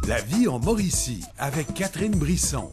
La vie en Mauricie avec Catherine Brisson.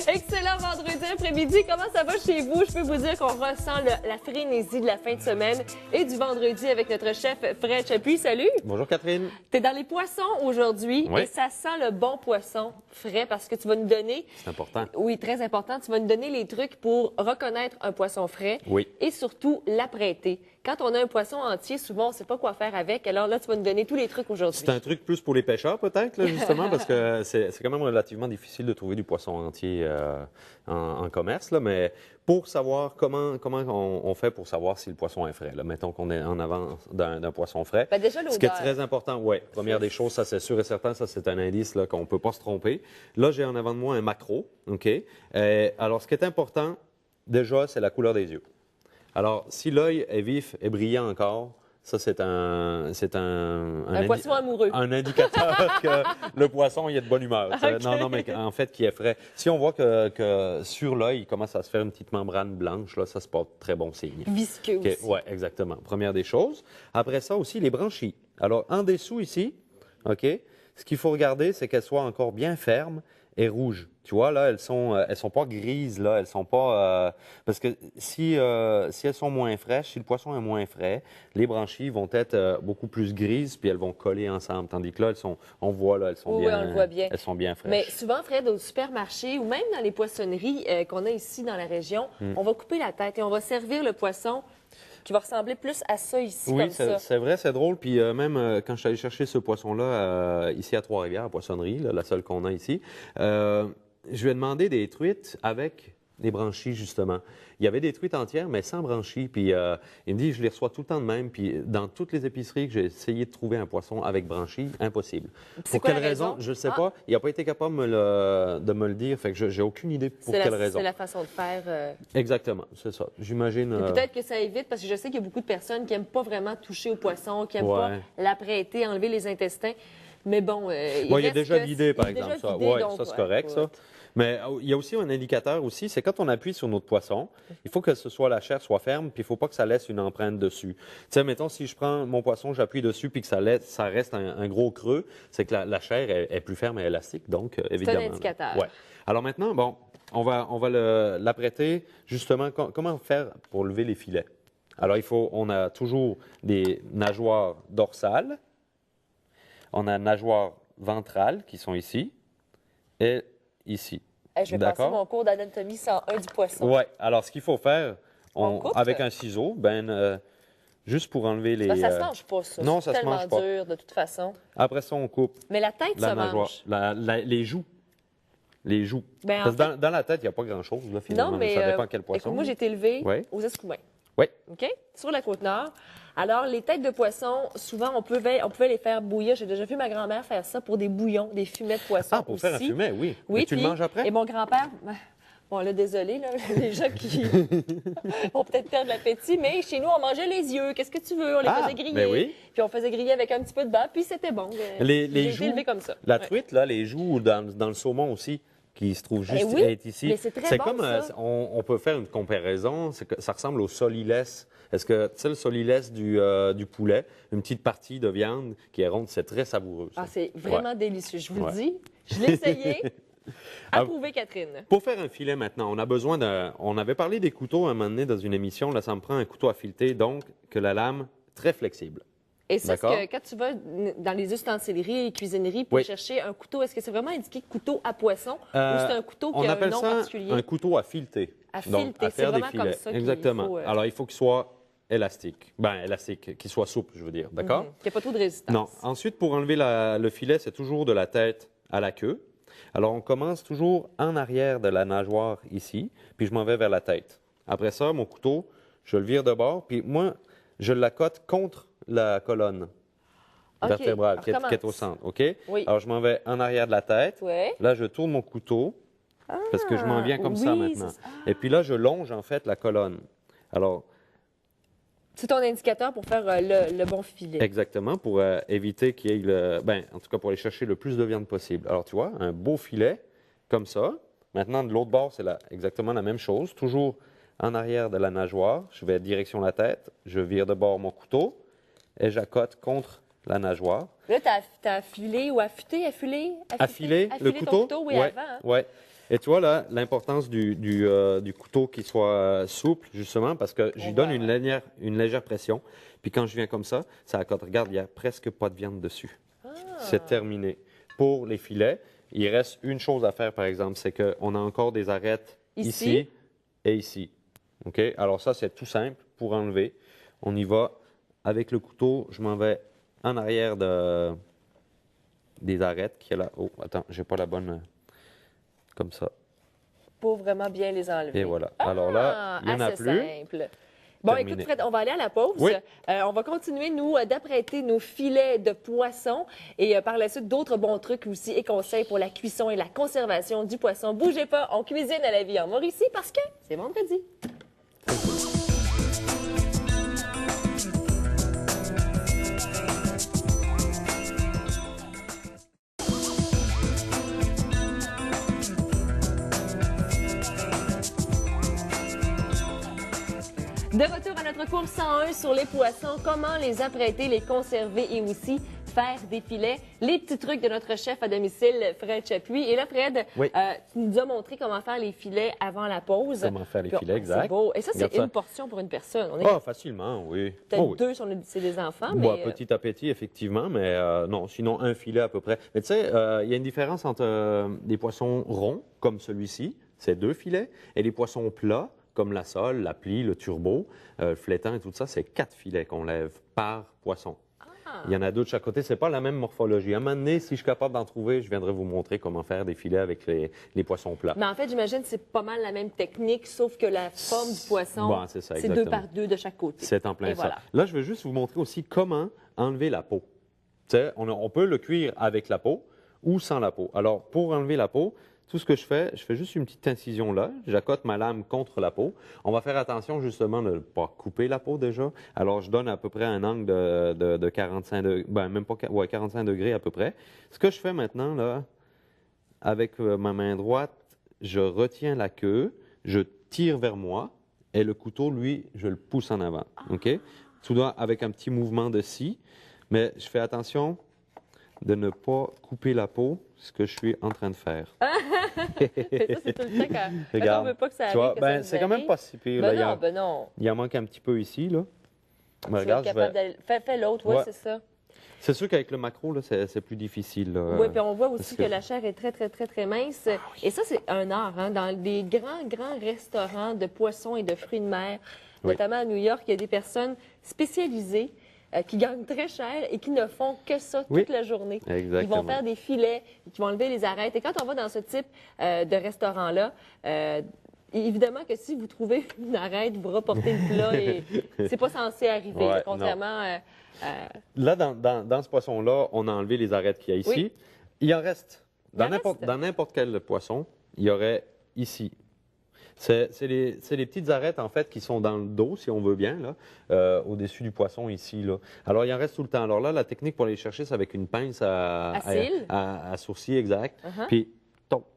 Excellent vendredi après-midi. Comment ça va chez vous? Je peux vous dire qu'on ressent la frénésie de la fin de semaine et du vendredi avec notre chef Fred Chapuis. Salut! Bonjour Catherine. T'es dans les poissons aujourd'hui Oui. et ça sent le bon poisson frais parce que tu vas nous donner... C'est important. Oui, très important. Tu vas nous donner les trucs pour reconnaître un poisson frais Oui. et surtout l'apprêter. Quand on a un poisson entier, souvent, on ne sait pas quoi faire avec. Alors là, tu vas nous donner tous les trucs aujourd'hui. C'est un truc plus pour les pêcheurs peut-être, là, justement, parce que c'est quand même relativement difficile de trouver du poisson entier en commerce. Là, mais pour savoir comment on fait pour savoir si le poisson est frais, là, mettons qu'on est en avant d'un poisson frais. Ben déjà, Ce qui est l'odeur. très important, oui. Première des choses, ça c'est sûr et certain, ça c'est un indice là, qu'on ne peut pas se tromper. Là, j'ai en avant de moi un maquereau. OK? Alors, ce qui est important, déjà, c'est la couleur des yeux. Alors, si l'œil est vif et brillant encore, ça, c'est un poisson amoureux. Un indicateur que le poisson, il est de bonne humeur. OK. Non, mais en fait, qui est frais. Si on voit que sur l'œil, il commence à se faire une petite membrane blanche, là, ça, c'est pas très bon signe. Visqueux aussi. Oui, exactement. Première des choses. Après ça aussi, les branchies. Alors, en dessous ici, OK, ce qu'il faut regarder, c'est qu'elles soient encore bien fermes et rouges. Tu vois, là, elles sont pas grises, là, elles sont pas... parce que si elles sont moins fraîches, si le poisson est moins frais, les branchies vont être beaucoup plus grises, puis elles vont coller ensemble. Tandis que là, on voit, là, elles sont Oui, bien... on le voit bien. Elles sont bien fraîches. Mais souvent, Fred, au supermarché ou même dans les poissonneries qu'on a ici dans la région, on va couper la tête et on va servir le poisson qui va ressembler plus à ça ici, Oui, comme ça. c'est vrai, c'est drôle. Puis même quand je suis allé chercher ce poisson-là ici à Trois-Rivières, à Poissonnerie, là, la seule qu'on a ici, je lui ai demandé des truites avec des branchies, justement. Il y avait des truites entières, mais sans branchies. Puis il me dit, je les reçois tout le temps de même. Puis dans toutes les épiceries que j'ai essayé de trouver un poisson avec branchies, impossible. C'est Pour quoi quelle la raison? raison? Je ne sais Ah. pas. Il n'a pas été capable de me le dire. Fait que j'ai aucune idée pour quelle raison. C'est la façon de faire. Exactement, c'est ça. J'imagine... Et peut-être que ça évite, parce que je sais qu'il y a beaucoup de personnes qui n'aiment pas vraiment toucher au poisson, qui n'aiment Ouais. pas l'apprêter, enlever les intestins. Mais bon, Il y a déjà l'idée, par exemple. Ça. Oui, ça, c'est correct, ça. Mais il y a aussi un indicateur aussi, c'est quand on appuie sur notre poisson, il faut que la chair soit ferme, puis il ne faut pas que ça laisse une empreinte dessus. Tu sais, mettons, si je prends mon poisson, j'appuie dessus, puis que ça reste un gros creux, c'est que la chair est plus ferme et élastique, donc évidemment. C'est un indicateur. Ouais. Alors maintenant, bon, on va l'apprêter, justement, comment faire pour lever les filets? Alors, on a toujours des nageoires dorsales, on a nageoires ventrales qui sont ici, et ici. Je vais passer mon cours d'anatomie 101 du poisson. Oui. Alors, ce qu'il faut faire, On coupe? avec un ciseau, juste pour enlever les... Ça se mange pas, ça. Non, C'est ça se tellement mange pas. dur, de toute façon. Après ça, on coupe Mais la tête la se nageoire, mange. les joues. Les joues. Ben, en Parce fait- que dans la tête, il n'y a pas grand-chose, là, finalement. Non, mais ça dépend quel poisson. écoute, moi, j'ai été élevée Oui. aux Escoumins. Oui. OK? Sur la Côte-Nord. Alors, les têtes de poisson, souvent, on pouvait les faire bouillir. J'ai déjà vu ma grand-mère faire ça pour des bouillons, des fumets de poisson Ah, pour faire un aussi. fumet, oui. Oui, Mais tu le puis- manges après? Et mon grand-père, bon, là, désolé, là, les gens qui vont peut-être perdre l'appétit, mais chez nous, on mangeait les yeux. Qu'est-ce que tu veux? On les faisait griller. ben oui. Puis on faisait griller avec un petit peu de beurre, puis c'était bon. Les J'ai joues, été élevée comme ça. la Ouais. truite, là, les joues dans le saumon aussi, qui se trouve juste oui, être ici. mais c'est très bon, comme, ça. on peut faire une comparaison, c'est que ça ressemble au solilès. Est-ce que, tu sais, le solilès du poulet, une petite partie de viande qui est ronde, c'est très savoureux. Ça. Ah, c'est vraiment Ouais. délicieux. Je vous Ouais. le dis. Je l'ai essayé. Ah, Approuvé, Catherine. Pour faire un filet maintenant, on a besoin d'un... On avait parlé des couteaux à un moment donné dans une émission. Là, ça me prend un couteau à fileter, donc que la lame très flexible. Et ça, D'accord. quand tu vas dans les ustensileries et cuisineries pour Oui. chercher un couteau, est-ce que c'est vraiment indiqué couteau à poisson ou c'est un couteau On qui a un appelle nom ça particulier? un couteau à fileter. À Donc, fileter, à c'est faire des vraiment comme filets. ça qu'il Exactement. faut, Alors, il faut qu'il soit élastique. Élastique, qu'il soit souple, je veux dire. D'accord? Il n'y a pas trop de résistance. Non. Ensuite, pour enlever le filet, c'est toujours de la tête à la queue. Alors, on commence toujours en arrière de la nageoire ici, puis je m'en vais vers la tête. Après ça, mon couteau, je le vire de bord, puis moi, je l'accote contre la colonne OK. vertébrale Alors, qui est au commence. centre. OK? Oui. Alors, je m'en vais en arrière de la tête. Ouais. Là, je tourne mon couteau parce que je m'en viens comme ça oui, maintenant. c'est ça. Et puis là, je longe en fait la colonne. Alors, C'est ton indicateur pour faire le bon filet. exactement, pour éviter qu'il y ait en tout cas, pour aller chercher le plus de viande possible. Alors, tu vois, un beau filet comme ça. Maintenant, de l'autre bord, c'est exactement la même chose. Toujours en arrière de la nageoire. Je vais direction la tête. Je vire de bord mon couteau et j'accote contre la nageoire. Là, tu as affilé ou affûté, Affiler le ton couteau. oui, Ouais, avant. Hein? ouais. Et tu vois là, l'importance du couteau qui soit souple, justement, parce que j'y donne une légère pression. Puis quand je viens comme ça accote. Regarde, il n'y a presque pas de viande dessus. C'est terminé. Pour les filets, il reste une chose à faire, par exemple, c'est qu'on a encore des arêtes ici et ici. OK? Alors ça, c'est tout simple pour enlever. On y va avec le couteau. Je m'en vais en arrière des arêtes qui est là. Oh, attends, j'ai pas la bonne... Comme ça. Pour vraiment bien les enlever. Et voilà. Alors là, il n'y en a plus. Simple. Bon, Terminé. écoute, Fred, on va aller à la pause. Oui. On va continuer, nous, d'apprêter nos filets de poisson et par la suite, d'autres bons trucs aussi et conseils pour la cuisson et la conservation du poisson. Bougez pas, on cuisine à la vie en Mauricie parce que c'est vendredi. De retour à notre cours 101 sur les poissons, comment les apprêter, les conserver et aussi faire des filets. Les petits trucs de notre chef à domicile, Fred Chapuis. Et là, Fred, Oui. tu nous as montré comment faire les filets avant la pause. Comment faire les Puis, filets, exact. C'est beau. Et ça, c'est Regarde ça. une portion pour une personne. On est Ah, facilement, oui. peut-être Oh, oui. deux si c'est des enfants, Bah, mais... petit appétit, effectivement, mais non, sinon un filet à peu près. Mais tu sais, il y a une différence entre des poissons ronds, comme celui-ci, c'est 2 filets, et les poissons plats, comme la sole, la plie, le turbo, le flétan et tout ça, c'est 4 filets qu'on lève par poisson. Il y en a 2 de chaque côté. C'est pas la même morphologie. À un moment donné, si je suis capable d'en trouver, je viendrai vous montrer comment faire des filets avec les poissons plats. Mais en fait, j'imagine que c'est pas mal la même technique, sauf que la forme du poisson, Bon, c'est ça, c'est 2 exactement. par 2 de chaque côté. C'est en plein Et ça. voilà. Là, je vais juste vous montrer aussi comment enlever la peau. Tu sais, on peut le cuire avec la peau ou sans la peau. Alors, pour enlever la peau, tout ce que je fais juste une petite incision là. J'accote ma lame contre la peau. On va faire attention justement de ne pas couper la peau déjà. Alors, je donne à peu près un angle de 45 degrés, ben, même pas, ouais, 45 degrés à peu près. Ce que je fais maintenant, là, avec ma main droite, je retiens la queue, je tire vers moi et le couteau, lui, je le pousse en avant. OK? Tout doit avec un petit mouvement de scie, mais je fais attention de ne pas couper la peau, ce que je suis en train de faire. Ça, c'est tout le temps quand on Regarde, veut pas que ça tu vois, arrive, que ça ben, nous c'est quand même arrive. pas si pire. Ben là. non, ben non. Il en manque un petit peu ici, là. Mais Tu vas regarde, être je vais... capable d'aller... Fais l'autre, oui, Ouais. c'est ça. C'est sûr qu'avec le macro, là, c'est plus difficile. là. Oui, puis on voit aussi parce que la chair est très, très, très, très mince. Et ça, c'est un art. Hein? Dans des grands, grands restaurants de poissons et de fruits de mer, Oui. notamment à New York, il y a des personnes spécialisées qui gagnent très cher et qui ne font que ça toute Oui. la journée. Exactement. Ils vont faire des filets, qui vont enlever les arêtes. Et quand on va dans ce type de restaurant-là, évidemment que si vous trouvez une arête, vous reportez le plat et c'est pas censé arriver, Ouais, là, contrairement... Là, dans ce poisson-là, on a enlevé les arêtes qu'il y a ici. Oui. Il en reste. Il en reste. Dans n'importe quel poisson, il y aurait ici. C'est les petites arêtes, en fait, qui sont dans le dos, si on veut bien, là, au-dessus du poisson, ici. Là. Alors, il en reste tout le temps. Alors là, la technique pour les chercher, c'est avec une pince À cils. à sourcil, exact. Uh-huh. Puis,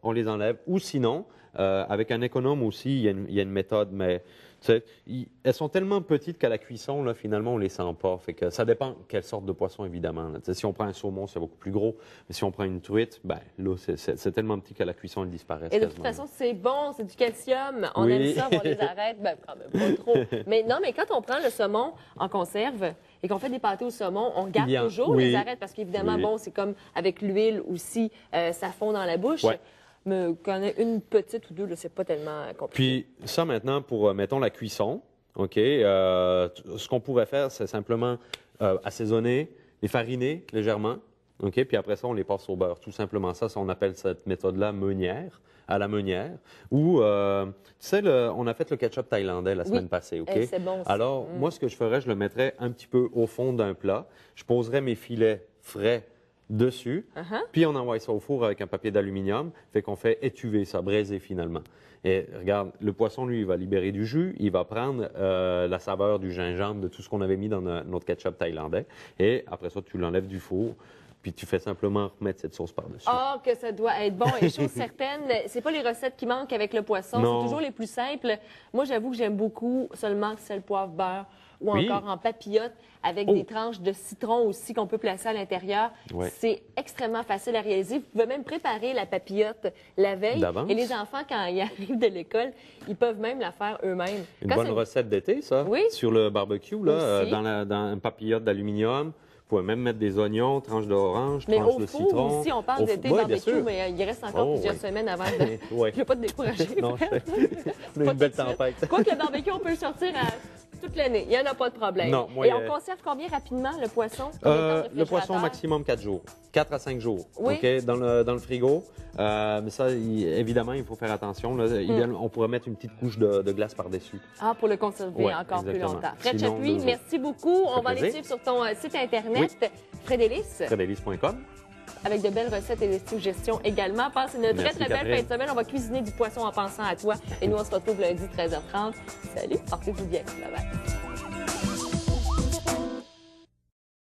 on les enlève. Ou sinon, avec un économe aussi, il y a une méthode, mais tu sais, elles sont tellement petites qu'à la cuisson, là, finalement, on les sent pas. Fait que ça dépend quelle sorte de poisson, évidemment. Là. Tu sais, si on prend un saumon, c'est beaucoup plus gros. Mais si on prend une truite, ben là, c'est tellement petit qu'à la cuisson, elles disparaissent. Et de toute quasiment. façon, c'est bon, c'est du calcium. On Oui. aime ça, on les arrête. Ben, quand même pas trop. Mais non, mais quand on prend le saumon en conserve et qu'on fait des pâtés au saumon, on garde toujours oui. les arêtes parce qu'évidemment, Oui. bon, c'est comme avec l'huile aussi, ça fond dans la bouche. Ouais. Mais quand on a une petite ou deux, là, c'est pas tellement compliqué. Puis ça, maintenant, pour, mettons, la cuisson, OK, ce qu'on pourrait faire, c'est simplement assaisonner, les fariner légèrement, OK, puis après ça, on les passe au beurre. Tout simplement ça, on appelle cette méthode-là meunière, à la meunière. Ou, tu sais, on a fait le ketchup thaïlandais la semaine passée, OK? C'est bon aussi. Alors, moi, ce que je ferais, je le mettrais un petit peu au fond d'un plat. Je poserais mes filets frais dessus, Uh-huh. puis on envoie ça au four avec un papier d'aluminium, fait qu'on fait étuver ça, braiser finalement. Et regarde, le poisson, lui, il va libérer du jus, il va prendre la saveur du gingembre, de tout ce qu'on avait mis dans notre ketchup thaïlandais, et après ça, tu l'enlèves du four, puis tu fais simplement remettre cette sauce par-dessus. Ah, que ça doit être bon. Et chose certaine, c'est pas les recettes qui manquent avec le poisson, Non. c'est toujours les plus simples. Moi, j'avoue que j'aime beaucoup seulement sel, poivre, beurre. ou Oui. encore en papillote avec Oh. des tranches de citron aussi qu'on peut placer à l'intérieur. Ouais. C'est extrêmement facile à réaliser. Vous pouvez même préparer la papillote la veille. D'avance. Et les enfants, quand ils arrivent de l'école, ils peuvent même la faire eux-mêmes. Une Quand bonne c'est- recette d'été, ça. Oui. Sur le barbecue, là, Aussi. dans un papillote d'aluminium. Vous pouvez même mettre des oignons, tranches d'orange, Mais tranches au de four citron. aussi, on parle Au d'été four- oui, bien barbecue, sûr. mais il reste encore Oh, plusieurs oui. semaines avant de... Ouais. Je ne veux pas te décourager. Non, je fais Pas une belle tout de suite. tempête. Quoique le barbecue, on peut le sortir toute l'année. Il n'y en a pas de problème. Non, moi, Et on conserve combien rapidement le poisson? Combien de temps au Le poisson réfrigérateur? maximum 4 jours. 4 à 5 jours. Oui. OK, dans le frigo. Mais ça, évidemment, il faut faire attention. Là. Idéalement, on pourrait mettre une petite couche de glace par-dessus. Ah, pour le conserver Ouais, encore plus exactement. longtemps. Fred Sinon, Chapuis, nous- merci beaucoup. On fait va aller plaisir. suivre sur ton site Internet, Frédélis, Fredelice.com. avec de belles recettes et des suggestions également. Passe une très, Merci, très belle Catherine. fin de semaine. On va cuisiner du poisson en pensant à toi. Et nous, on se retrouve lundi 13h30. Salut, portez-vous bien. Bye bye.